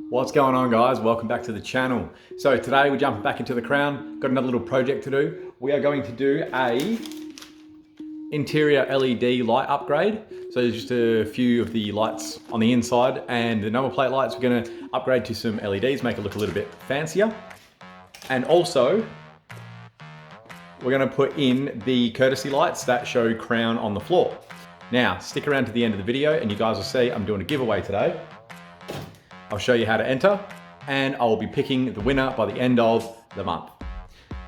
What's going on, guys? Welcome back to the channel. So today we're jumping back into the crown. Got another little project to do. We are going to do a interior LED light upgrade. So there's just a few of the lights on the inside, and the number plate lights we're going to upgrade to some LEDs, make it look a little bit fancier. And also we're going to put in the courtesy lights that show crown on the floor. Now stick around to the end of the video and you guys will see I'm doing a giveaway today. I'll show you how to enter, and I'll be picking the winner by the end of the month.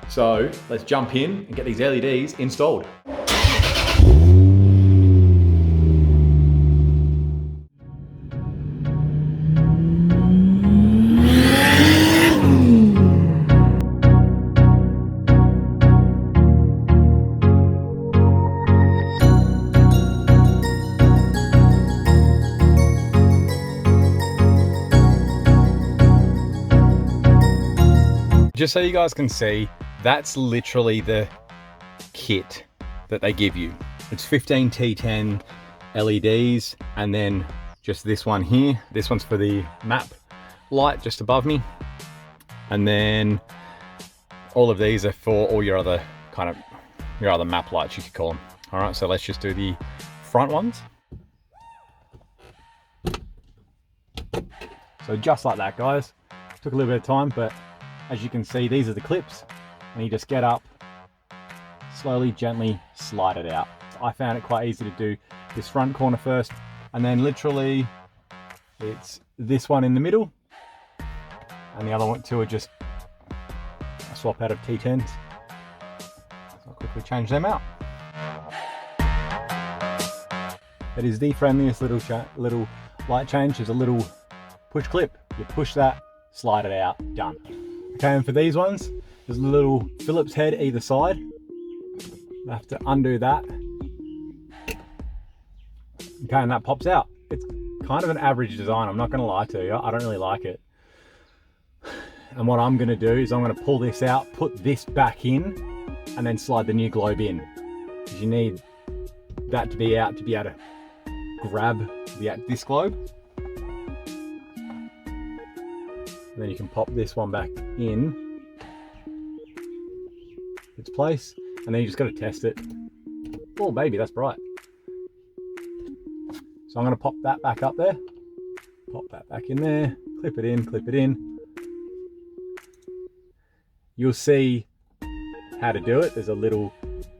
So let's jump in and get these LEDs installed. Just so you guys can see, that's literally the kit that they give you. It's 15 T10 LEDs, and then just this one here. This one's for the map light just above me. And then all of these are for all your other map lights, you could call them. All right, so let's just do the front ones. So just like that, guys. Took a little bit of time, but as you can see, these are the clips, and you just get up, slowly, gently slide it out. I found it quite easy to do this front corner first, and then literally it's this one in the middle, and the other one two are just a swap out of T10s. So I'll quickly change them out. It is the friendliest little light change. There's a little push clip. You push that, slide it out, done. Okay, and for these ones, there's a little Phillips head either side. I have to undo that. Okay, and that pops out. It's kind of an average design, I'm not gonna lie to you. I don't really like it. And what I'm gonna do is I'm gonna pull this out, put this back in, and then slide the new globe in. Because you need that to be out to be able to grab this globe. And then you can pop this one back in its place, and then you just got to test it. Oh baby, that's bright. So I'm going to pop that back up there, pop that back in there, clip it in, clip it in. You'll see how to do it. There's a little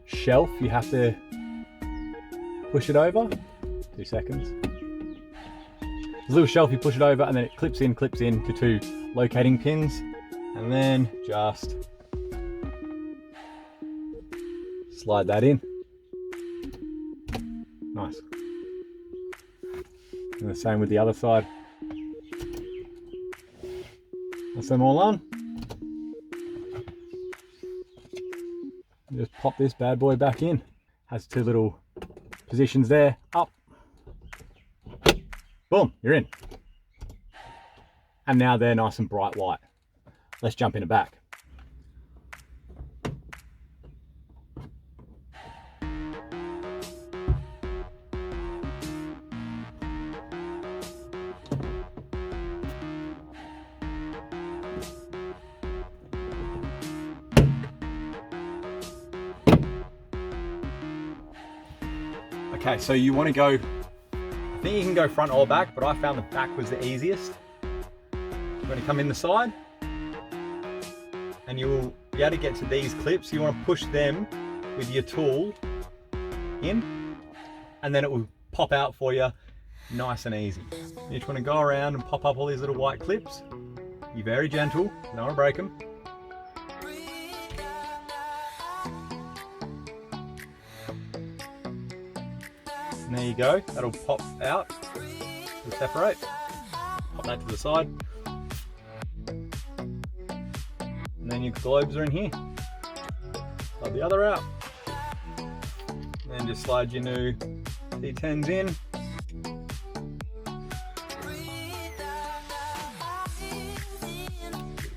shelf you have to push it over. 2 seconds. There's a little shelf, you push it over, and then it clips in to 2 locating pins, and then just slide that in. Nice. And the same with the other side. That's them all on. Just pop this bad boy back in. Has 2 little positions there. Up. Boom, you're in. And now they're nice and bright white. Let's jump in the back. Okay, so you want to go, I think you can go front or back, but I found the back was the easiest. You're going to come in the side, and you'll be able to get to these clips. You want to push them with your tool in, and then it will pop out for you nice and easy. You just want to go around and pop up all these little white clips. Be very gentle, you don't want to break them. And there you go, that'll pop out, it'll separate. Pop that to the side. And then your globes are in here. Slide the other out. And then just slide your new T10s in.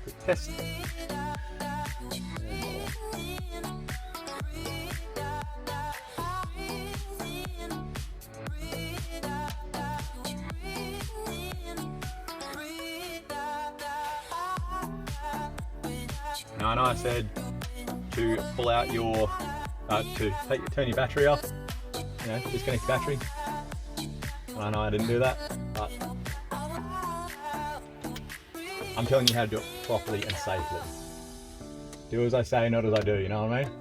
Quick test. Now I know I said to pull out your, turn your battery off, you know, disconnect your battery. I know I didn't do that, but I'm telling you how to do it properly and safely. Do as I say, not as I do, you know what I mean?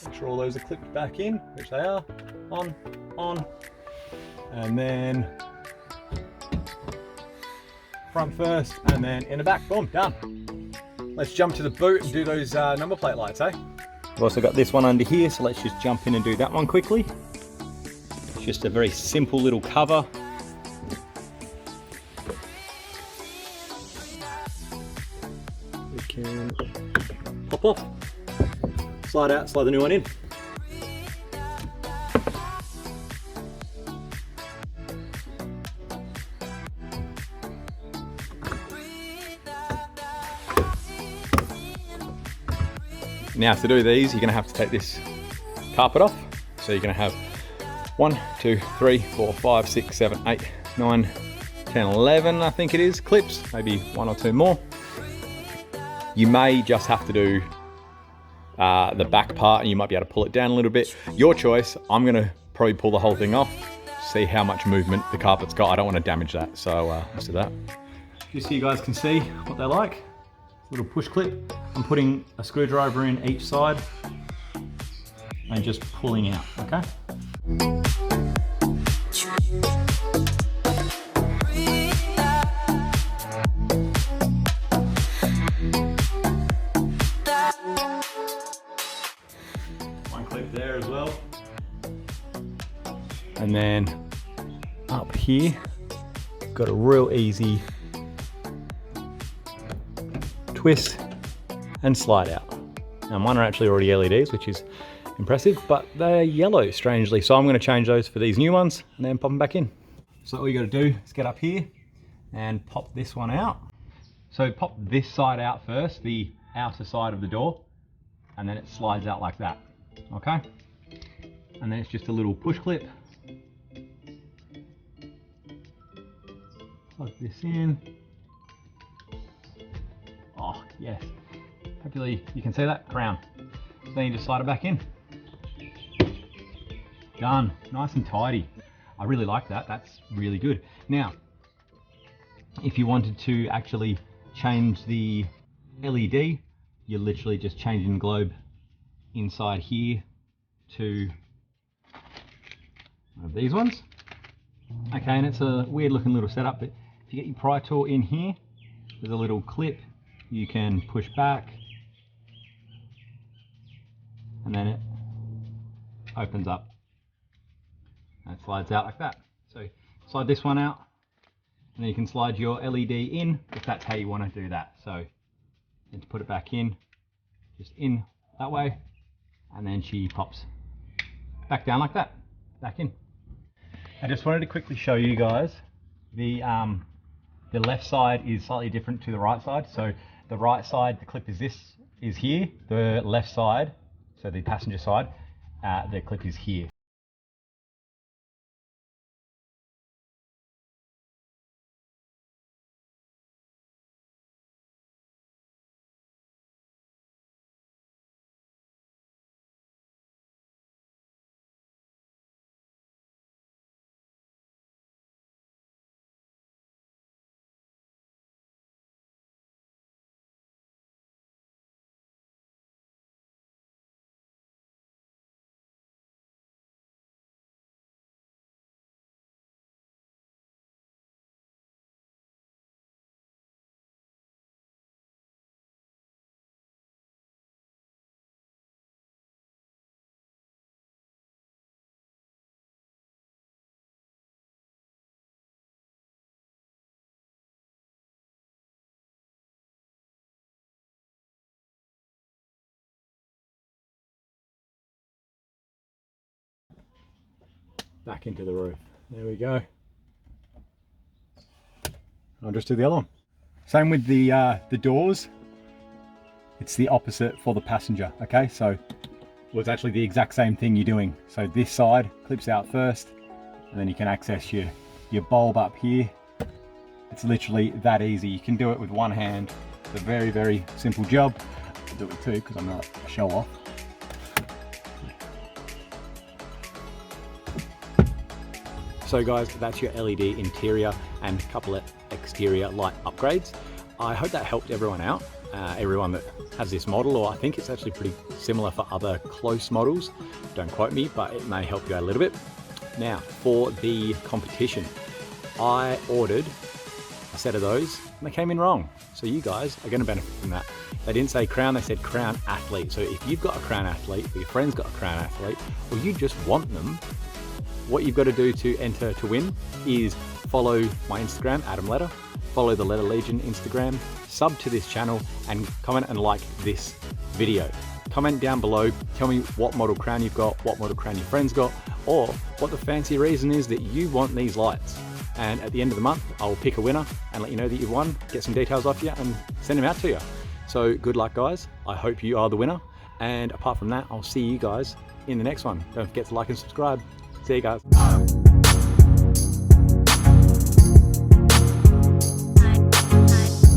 Make sure all those are clipped back in, which they are. On. And then front first, and then in the back, boom, done. Let's jump to the boot and do those number plate lights, eh? We've also got this one under here, so let's just jump in and do that one quickly. It's just a very simple little cover. We can pop off, slide out, slide the new one in. Now to do these, you're going to have to take this carpet off. So you're going to have 1, 2, 3, 4, 5, 6, 7, 8, 9, 10, 11, I think it is, clips, maybe 1 or 2 more. You may just have to do the back part, and you might be able to pull it down a little bit. Your choice. I'm going to probably pull the whole thing off, see how much movement the carpet's got. I don't want to damage that, so let's do that. Just so you guys can see what they're like. Little push clip. I'm putting a screwdriver in each side and just pulling out, okay? One clip there as well. And then up here, got a real easy twist and slide out. Now mine are actually already LEDs, which is impressive, but they're yellow strangely. So I'm going to change those for these new ones and then pop them back in. So all you got to do is get up here and pop this one out. So pop this side out first, the outer side of the door, and then it slides out like that, okay? And then it's just a little push clip. Plug this in. Oh, yes. Hopefully you can see that crown. So then you just slide it back in. Done. Nice and tidy. I really like that. That's really good. Now, if you wanted to actually change the LED, you're literally just changing the globe inside here to one of these ones. Okay, and it's a weird looking little setup, but if you get your pry tool in here, there's a little clip you can push back, and then it opens up and it slides out like that. So slide this one out, and then you can slide your LED in if that's how you want to do that. So then to put it back in, just in that way, and then she pops back down like that, back in. I just wanted to quickly show you guys the left side is slightly different to the right side. So the right side, the clip is here. The left side, so the passenger side, the clip is here. Back into the roof. There we go. I'll just do the other one. Same with the doors. It's the opposite for the passenger. Okay, so it's actually the exact same thing you're doing. So this side clips out first, and then you can access your bulb up here, It's literally that easy. You can do it with one hand. It's a very, very simple job. I'll do it too because I'm not a show off. So guys, that's your LED interior and a couple of exterior light upgrades. I hope that helped everyone out, everyone that has this model, or I think it's actually pretty similar for other close models. Don't quote me, but it may help you out a little bit. Now, for the competition, I ordered a set of those and they came in wrong. So you guys are gonna benefit from that. They didn't say Crown, they said Crown Athlete. So if you've got a Crown Athlete, or your friend's got a Crown Athlete, or you just want them, what you've got to do to enter to win is follow my Instagram, Adam Letter, follow the Letter Legion Instagram, sub to this channel, and comment and like this video. Comment down below, tell me what model crown you've got, what model crown your friend's got, or what the fancy reason is that you want these lights. And at the end of the month, I'll pick a winner and let you know that you've won, get some details off you and send them out to you. So good luck guys, I hope you are the winner. And apart from that, I'll see you guys in the next one. Don't forget to like and subscribe. See you guys.